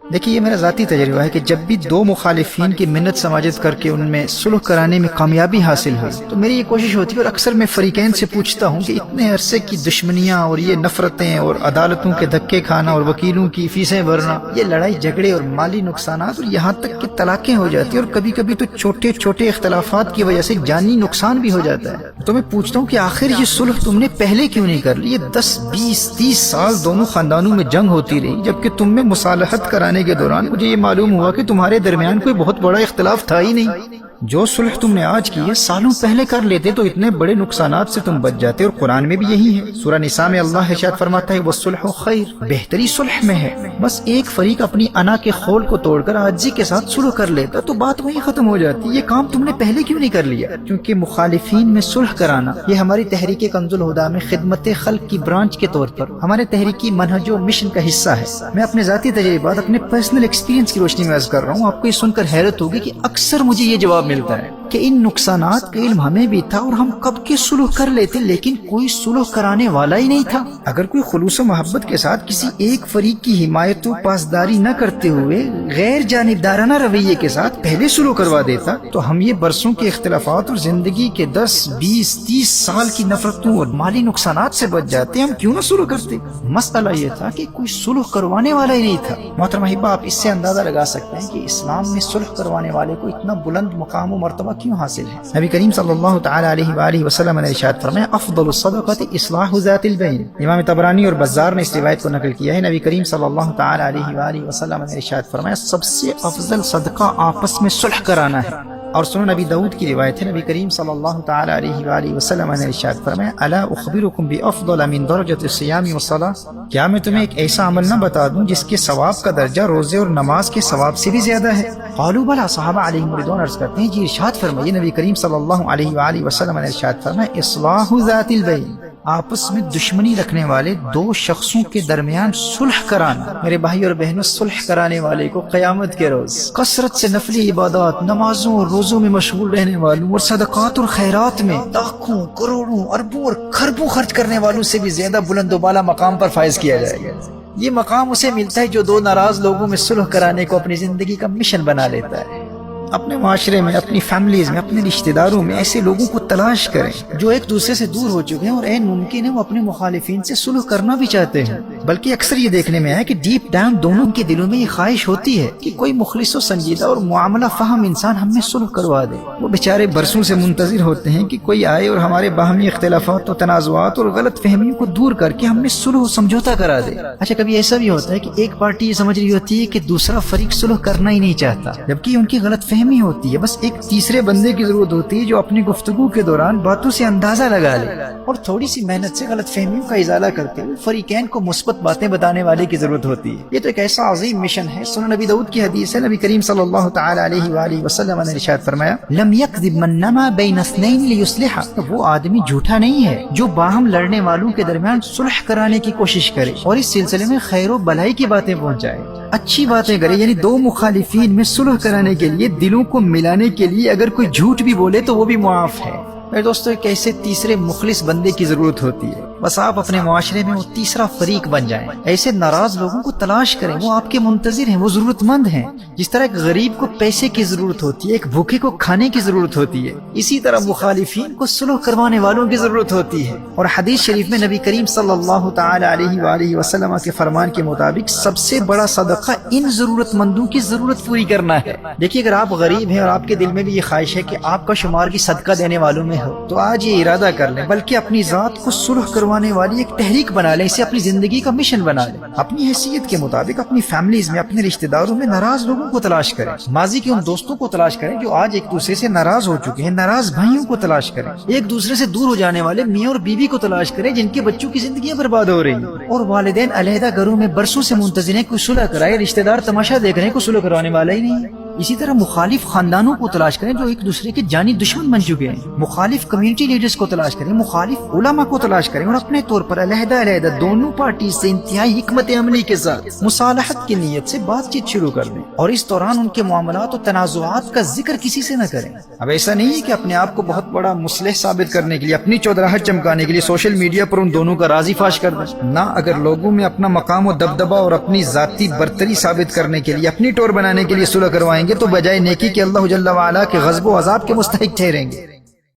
دیکھیے یہ میرا ذاتی تجربہ ہے کہ جب بھی دو مخالفین کی منت سماجت کر کے ان میں صلح کرانے میں کامیابی حاصل ہوئی تو میری یہ کوشش ہوتی ہے، اور اکثر میں فریقین سے پوچھتا ہوں کہ اتنے عرصے کی دشمنیاں اور یہ نفرتیں اور عدالتوں کے دھکے کھانا اور وکیلوں کی فیسیں بھرنا، یہ لڑائی جھگڑے اور مالی نقصانات اور یہاں تک کہ طلاقیں ہو جاتی ہیں، اور کبھی کبھی تو چھوٹے چھوٹے اختلافات کی وجہ سے جانی نقصان بھی ہو جاتا ہے، تو میں پوچھتا ہوں کہ آخر یہ صلح تم نے پہلے کیوں نہیں کر لی؟ یہ 10 20 30 سال دونوں خاندانوں میں جنگ ہوتی رہی، جبکہ تم میں مصالحت کرانے کے دوران مجھے یہ معلوم ہوا کہ تمہارے درمیان کوئی بہت بڑا اختلاف تھا ہی نہیں۔ جو صلح تم نے آج کی ہے سالوں پہلے کر لیتے تو اتنے بڑے نقصانات سے تم بچ جاتے، اور قرآن میں بھی یہی ہے۔ سورہ نساء میں اللہ ارشاد فرماتا ہے والصلح خیر، بہتری صلح میں ہے۔ بس ایک فریق اپنی انا کے خول کو توڑ کر عاجزی کے ساتھ صلح کر لیتا تو بات وہیں ختم ہو جاتی۔ یہ کام تم نے پہلے کیوں نہیں کر لیا؟ کیونکہ مخالفین میں صلح کرانا یہ ہماری تحریک کنز الہدیٰ میں خدمت خلق کی برانچ کے طور پر ہمارے تحریکی منہج و مشن کا حصہ ہے۔ میں اپنے ذاتی تجربات، اپنے پرسنل ایکسپیرینس کی روشنی میں عرض کر رہا ہوں۔ آپ کو یہ سن کر حیرت ہوگی کہ اکثر مجھے یہ جواب ملتا ہے کہ ان نقصانات کا علم ہمیں بھی تھا اور ہم کب کے صلح کر لیتے، لیکن کوئی صلح کرانے والا ہی نہیں تھا۔ اگر کوئی خلوص و محبت کے ساتھ کسی ایک فریق کی حمایت و پاسداری نہ کرتے ہوئے غیر جانبدارانہ رویے کے ساتھ پہلے صلح کروا دیتا تو ہم یہ برسوں کے اختلافات اور زندگی کے 10 20 30 سال کی نفرتوں اور مالی نقصانات سے بچ جاتے۔ ہم کیوں نہ صلح کرتے؟ مسئلہ یہ تھا کہ کوئی صلح کروانے والا ہی نہیں تھا۔ محترم احبہ، آپ اس سے اندازہ لگا سکتے ہیں کہ اسلام میں صلح کروانے والے کو اتنا بلند مقام و مرتبہ کیوں حاصل ہے۔ نبی کریم صلی اللہ تعالی علیہ وآلہ وسلم نے ارشاد فرمایا افضل الصدقۃ اصلاح ذات البین۔ امام طبرانی اور بزار نے اس روایت کو نقل کیا ہے۔ نبی کریم صلی اللہ تعالی علیہ وآلہ وسلم نے ارشاد فرمایا سب سے افضل صدقہ آپس میں صلح کرانا ہے۔ اور سنن نبی داؤد کی روایت ہے، نبی کریم صلی اللہ تعالی علیہ وآلہ وسلم نے ارشاد فرمایا الا اخبرکم بافضل من درجۃ الصیام والصلاۃ، کیا میں تمہیں ایک ایسا عمل نہ بتا دوں جس کے ثواب کا درجہ روزے اور نماز کے ثواب سے بھی زیادہ ہے؟ قالوا بلی، صحابہ علیہم رضوان عرض کرتے ہیں جی ارشاد فرمائیے۔ نبی کریم صلی اللہ علیہ وآلہ وسلم نے ارشاد فرمایا اصلاح ذات البین، آپس میں دشمنی رکھنے والے دو شخصوں کے درمیان صلح کرانا۔ میرے بھائی اور بہنوں، صلح کرانے والے کو قیامت کے روز کثرت سے نفلی عبادات، نمازوں اور روزوں میں مشغول رہنے والوں اور صدقات اور خیرات میں لاکھوں کروڑوں اربوں اور خربوں خرچ کرنے والوں سے بھی زیادہ بلند و بالا مقام پر فائز کیا جائے گا۔ یہ مقام اسے ملتا ہے جو دو ناراض لوگوں میں صلح کرانے کو اپنی زندگی کا مشن بنا لیتا ہے۔ اپنے معاشرے میں، اپنی فیملیز میں، اپنے رشتہ داروں میں ایسے لوگوں کو تلاش کریں جو ایک دوسرے سے دور ہو چکے ہیں اور عین ممکن ہے وہ اپنے مخالفین سے صلح کرنا بھی چاہتے ہیں، بلکہ اکثر یہ دیکھنے میں آیا کہ ڈیپ ڈاؤن دونوں کے دلوں میں یہ خواہش ہوتی ہے کہ کوئی مخلص و سنجیدہ اور معاملہ فہم انسان ہم میں صلح کروا دے۔ وہ بیچارے برسوں سے منتظر ہوتے ہیں کہ کوئی آئے اور ہمارے باہمی اختلافات و تنازعات اور غلط فہمیوں کو دور کر کے ہم میں صلح و سمجھوتا کرا دے۔ اچھا، کبھی ایسا بھی ہوتا ہے کہ ایک پارٹی یہ سمجھ رہی ہوتی ہے کہ دوسرا فریق صلح کرنا ہی نہیں چاہتا، جبکہ ان کی غلط فہمی ہوتی ہے، بس ایک تیسرے بندے کی ضرورت ہوتی ہے جو اپنی گفتگو کے دوران باتوں سے اندازہ لگا لے اور تھوڑی سی محنت سے غلط فہمیوں کا ازالہ کرتے ہوئے فریقین کو مثبت باتیں بتانے والے کی ضرورت ہوتی ہے۔ یہ تو ایک ایسا عظیم مشن ہے۔ سنن نبی داؤد کی حدیث ہے، نبی کریم صلی اللہ تعالی علیہ وآلہ وسلم نے ارشاد فرمایا لم یکذب من نما بین اثنین لیصلح، وہ آدمی جھوٹا نہیں ہے جو باہم لڑنے والوں کے درمیان صلح کرانے کی کوشش کرے اور اس سلسلے میں خیر و بھلائی کی باتیں پہنچائے، اچھی باتیں کرے، یعنی دو مخالفین میں صلح کرانے کے لیے، دلوں کو ملانے کے لیے اگر کوئی جھوٹ بھی بولے تو وہ بھی معاف ہے۔ میرے دوستو، ایک ایسے تیسرے مخلص بندے کی ضرورت ہوتی ہے، بس آپ اپنے معاشرے میں وہ تیسرا فریق بن جائیں۔ ایسے ناراض لوگوں کو تلاش کریں، وہ آپ کے منتظر ہیں، وہ ضرورت مند ہیں۔ جس طرح ایک غریب کو پیسے کی ضرورت ہوتی ہے، ایک بھوکے کو کھانے کی ضرورت ہوتی ہے، اسی طرح مخالفین کو صلح کروانے والوں کی ضرورت ہوتی ہے۔ اور حدیث شریف میں نبی کریم صلی اللہ تعالی علیہ وآلہ وسلم کے فرمان کے مطابق سب سے بڑا صدقہ ان ضرورت مندوں کی ضرورت پوری کرنا ہے۔ دیکھیے، اگر آپ غریب ہیں اور آپ کے دل میں بھی یہ خواہش ہے کہ آپ کا شمار بھی صدقہ دینے والوں میں ہو، تو آج یہ ارادہ کر لیں، بلکہ اپنی ذات کو صلح کروانے والی ایک تحریک بنا لیں، اسے اپنی زندگی کا مشن بنا لیں۔ اپنی حیثیت کے مطابق اپنی فیملیز میں، اپنے رشتہ داروں میں ناراض لوگوں کو تلاش کریں، ماضی کے ان دوستوں کو تلاش کریں جو آج ایک دوسرے سے ناراض ہو چکے ہیں، ناراض بھائیوں کو تلاش کریں، ایک دوسرے سے دور ہو جانے والے میاں اور بیوی کو تلاش کریں جن کے بچوں کی زندگیاں برباد ہو رہی ہیں، اور والدین علیحدہ گھروں میں برسوں سے منتظر ہیں کوئی صلح کرائے، رشتہ دار تماشا دیکھ رہے ہیں کوئی صلح کروانے والا ہی نہیں ہے۔ اسی طرح مخالف خاندانوں کو تلاش کریں جو ایک دوسرے کے جانی دشمن بن چکے ہیں، مخالف کمیونٹی لیڈرز کو تلاش کریں، مخالف علماء کو تلاش کریں، اور اپنے طور پر علیحدہ علیحدہ دونوں پارٹی سے انتہائی حکمت عملی کے ساتھ مصالحت کی نیت سے بات چیت شروع کر دیں، اور اس دوران ان کے معاملات اور تنازعات کا ذکر کسی سے نہ کریں۔ اب ایسا نہیں ہے کہ اپنے آپ کو بہت بڑا مصلح ثابت کرنے کے لیے، اپنی چودراہٹ چمکانے کے لیے سوشل میڈیا پر ان دونوں کا راضی فاش کر دیں۔ نہ، اگر لوگوں میں اپنا مقام و دبدبہ اور اپنی ذاتی برتری ثابت کرنے کے لیے، اپنی ٹور بنانے کے لیے صلح کروائیں گے تو بجائے نیکی کے اللہ جل وعلا کے غضب و عذاب کے مستحق ٹھہریں گے۔